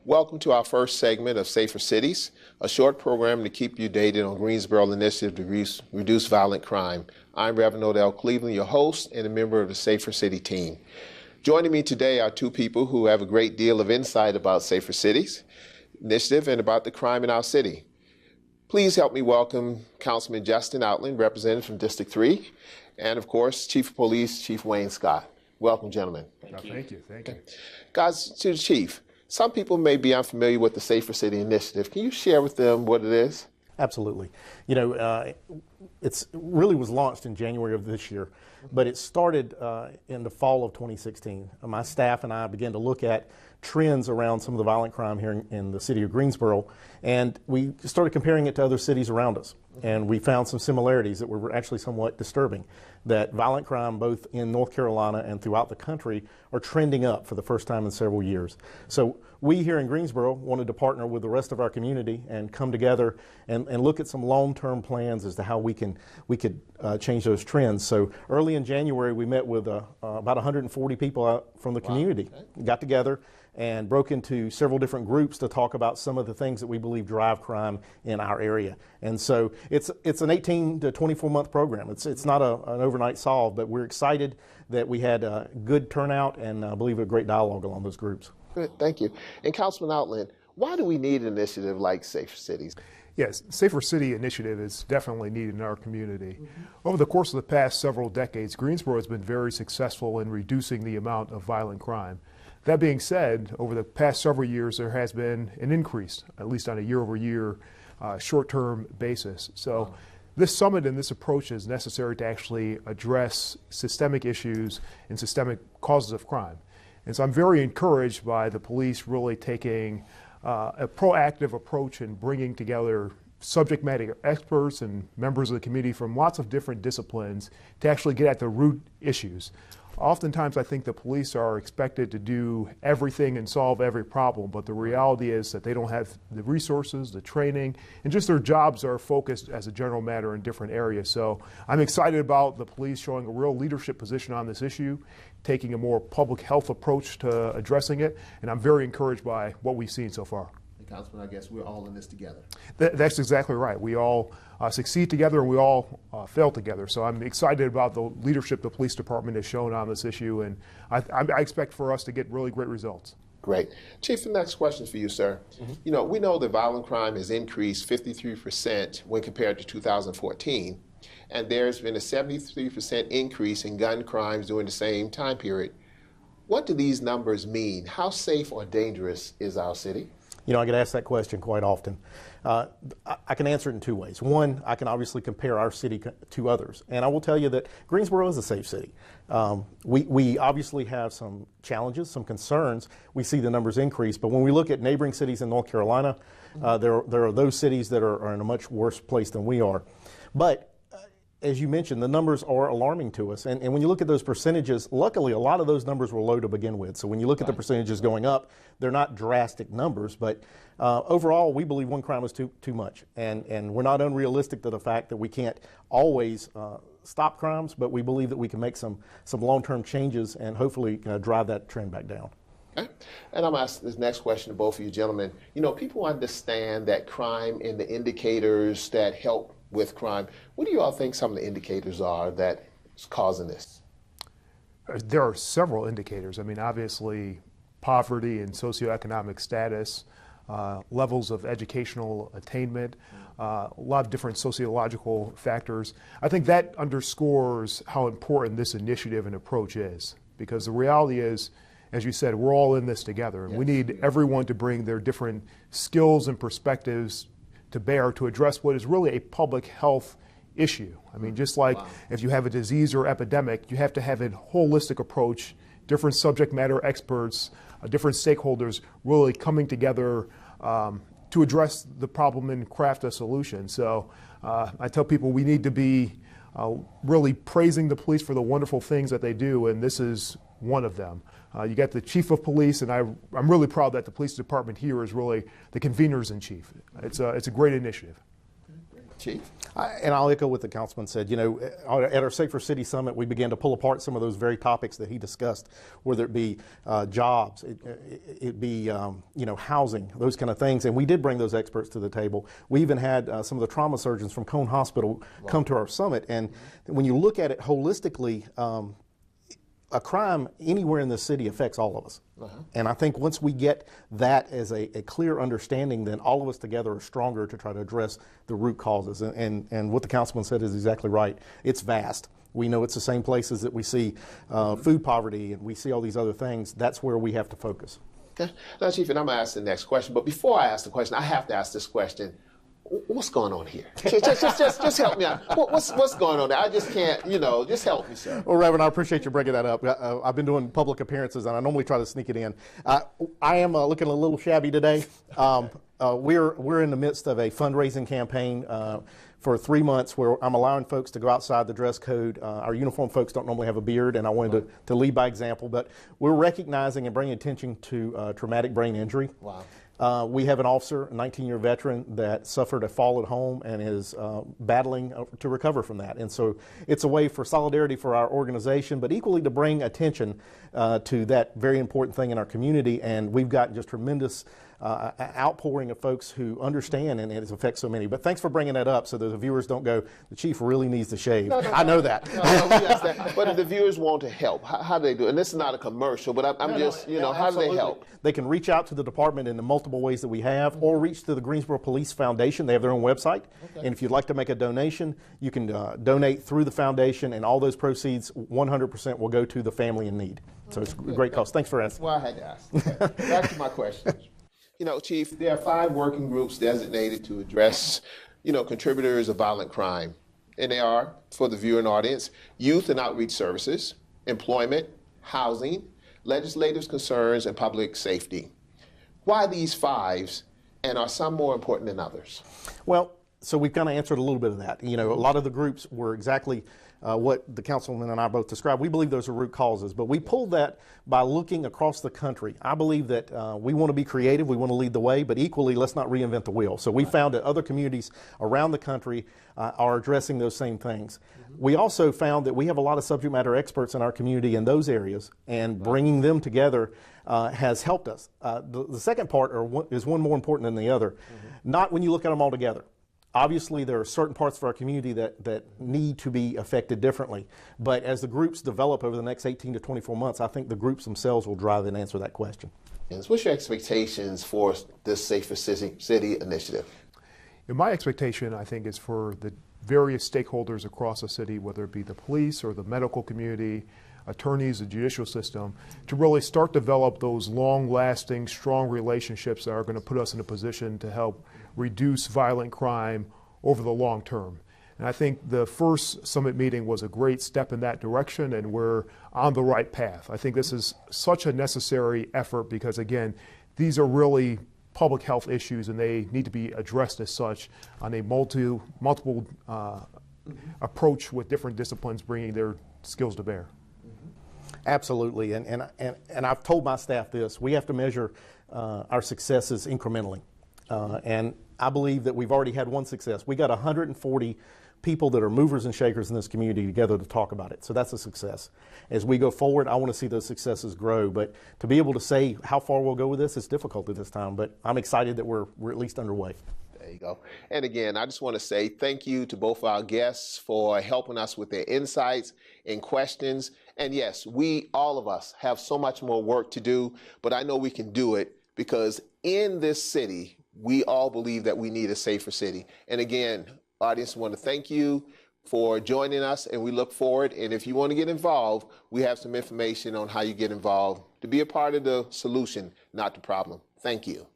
Welcome to our first segment of Safer Cities, a short program to keep you dated on Greensboro initiative to reduce violent crime. I'm Reverend Odell Cleveland, your host and a member of the Safer City team. Joining me today are two people who have a great deal of insight about Safer Cities initiative and about the crime in our city. Please help me welcome Councilman Justin Outling, representative from District 3, and of course, Chief of Police, Chief Wayne Scott. Welcome, gentlemen. Thank you. Thank you. Guys, to the Chief, some people may be unfamiliar with the Safer City Initiative. Can you share with them what it is? Absolutely. You know, it really was launched in January of this year, but it started in the fall of 2016. My staff and I began to look at trends around some of the violent crime here in the city of Greensboro, and we started comparing it to other cities around us. And we found some similarities that were actually somewhat disturbing, that violent crime both in North Carolina and throughout the country are trending up for the first time in several years. So we here in Greensboro wanted to partner with the rest of our community and come together and look at some long-term plans as to how we could change those trends. So early in January, we met with about 140 people out from the community, got together and broke into several different groups to talk about some of the things that we believe drive crime in our area. And so it's an 18 to 24 month program. It's not an overnight solve, but we're excited that we had a good turnout and I believe a great dialogue along those groups. Good, thank you. And Councilman Outland, why do we need an initiative like Safer Cities? Yes, Safer City initiative is definitely needed in our community. Over the course of the past several decades, Greensboro has been very successful in reducing the amount of violent crime. That being said, over the past several years, there has been an increase, at least on a year-over-year, short-term basis. So this summit and this approach is necessary to actually address systemic issues and systemic causes of crime. And so I'm very encouraged by the police really taking a proactive approach in bringing together subject matter experts and members of the community from lots of different disciplines to actually get at the root issues. Oftentimes, I think the police are expected to do everything and solve every problem, but the reality is that they don't have the resources, the training, and just their jobs are focused as a general matter in different areas. So I'm excited about the police showing a real leadership position on this issue, taking a more public health approach to addressing it, and I'm very encouraged by what we've seen so far. Councilman, I guess we're all in this together. That's exactly right. We all succeed together and we all fail together. So I'm excited about the leadership the police department has shown on this issue, and I expect for us to get really great results. Great. Chief, the next question is for you, sir. You know, we know that violent crime has increased 53% when compared to 2014, and there's been a 73% increase in gun crimes during the same time period. What do these numbers mean? How safe or dangerous is our city? You know, I get asked that question quite often. I can answer it in two ways. One, I can obviously compare our city to others. And I will tell you that Greensboro is a safe city. We obviously have some challenges, some concerns. We see the numbers increase. But when we look at neighboring cities in North Carolina, there are those cities that are in a much worse place than we are. But as you mentioned, the numbers are alarming to us. And when you look at those percentages, luckily a lot of those numbers were low to begin with. So when you look at the percentages going up, they're not drastic numbers. But overall, we believe one crime is too much. And we're not unrealistic to the fact that we can't always stop crimes, but we believe that we can make some long-term changes and hopefully drive that trend back down. Okay. And I'm asking this next question to both of you gentlemen. You know, people understand that crime and the indicators that help with crime. What do you all think some of the indicators are that's causing this? There are several indicators. I mean, obviously, poverty and socioeconomic status, levels of educational attainment, a lot of different sociological factors. I think that underscores how important this initiative and approach is, because the reality is, as you said, we're all in this together, and we need everyone to bring their different skills and perspectives to bear to address what is really a public health issue. I mean, just like if you have a disease or epidemic, you have to have a holistic approach, different subject matter experts, different stakeholders really coming together to address the problem and craft a solution. So I tell people we need to be really praising the police for the wonderful things that they do, and this is one of them. You got the chief of police, and I'm really proud that the police department here is really the conveners in chief. It's a great initiative. Chief? And I'll echo what the councilman said. You know, at our Safer City Summit, we began to pull apart some of those very topics that he discussed, whether it be jobs, it be you know, housing, those kind of things. And we did bring those experts to the table. We even had some of the trauma surgeons from Cone Hospital come to our summit. And when you look at it holistically, a crime anywhere in the city affects all of us. And I think once we get that as a clear understanding, then all of us together are stronger to try to address the root causes. And what the councilman said is exactly right. It's vast. We know it's the same places that we see food poverty and we see all these other things. That's where we have to focus. Okay. Now, Chief, and I'm going to ask the next question. But before I ask the question, I have to ask this question. What's going on here? Just help me out. What's going on there? I just can't, you know, just help me, sir. Well, Reverend, I appreciate you bringing that up. I've been doing public appearances, and I normally try to sneak it in. I am looking a little shabby today. We're in the midst of a fundraising campaign for 3 months where I'm allowing folks to go outside the dress code. Our uniform folks don't normally have a beard, and I wanted to lead by example. But we're recognizing and bringing attention to traumatic brain injury. Wow. We have an officer, a 19-year veteran, that suffered a fall at home and is battling to recover from that. And so it's a way for solidarity for our organization, but equally to bring attention to that very important thing in our community. And we've gotten just tremendous outpouring of folks who understand, and it affects so many. But thanks for bringing that up so that the viewers don't go, the chief really needs to shave. I know that. But if the viewers want to help, how do they do it? And this is not a commercial, but I'm just, you know, how do they help? They can reach out to the department in the multiple ways that we have, or reach to the Greensboro Police Foundation. They have their own website. And if you'd like to make a donation, you can donate through the foundation, and all those proceeds, 100% will go to the family in need. So it's a great cause. Thanks for asking. Well, I had to ask. Okay. Back to my question. You know, Chief, there are 5 working groups designated to address, you know, contributors of violent crime. And they are, for the viewing audience, youth and outreach services, employment, housing, legislative concerns, and public safety. Why these 5s, and are some more important than others? Well, so we've kind of answered a little bit of that. You know, a lot of the groups were exactly what the councilman and I both described. We believe those are root causes, but we pulled that by looking across the country. I believe that we want to be creative, we want to lead the way, but equally, let's not reinvent the wheel. So we found that other communities around the country are addressing those same things. We also found that we have a lot of subject matter experts in our community in those areas, and bringing them together has helped us. The second part is one more important than the other, not when you look at them all together. Obviously, there are certain parts of our community that need to be affected differently. But as the groups develop over the next 18 to 24 months, I think the groups themselves will drive and answer that question. What's your expectations for this Safer City initiative? And my expectation, I think, is for the various stakeholders across the city, whether it be the police or the medical community, attorneys, the judicial system, to really start develop those long-lasting, strong relationships that are going to put us in a position to help reduce violent crime over the long term. And I think the first summit meeting was a great step in that direction, and we're on the right path. I think this is such a necessary effort because, again, these are really public health issues, and they need to be addressed as such on a multiple approach with different disciplines bringing their skills to bear. Absolutely, and I've told my staff this: we have to measure our successes incrementally, and I believe that we've already had one success. We got 140 people that are movers and shakers in this community together to talk about it, so that's a success. As we go forward, I want to see those successes grow, but to be able to say how far we'll go with this is difficult at this time, but I'm excited that we're at least underway. There you go. And again, I just want to say thank you to both our guests for helping us with their insights and questions. And yes, all of us have so much more work to do, but I know we can do it because in this city, we all believe that we need a safer city. And again, audience, I want to thank you for joining us, and we look forward. And if you want to get involved, we have some information on how you get involved to be a part of the solution, not the problem. Thank you.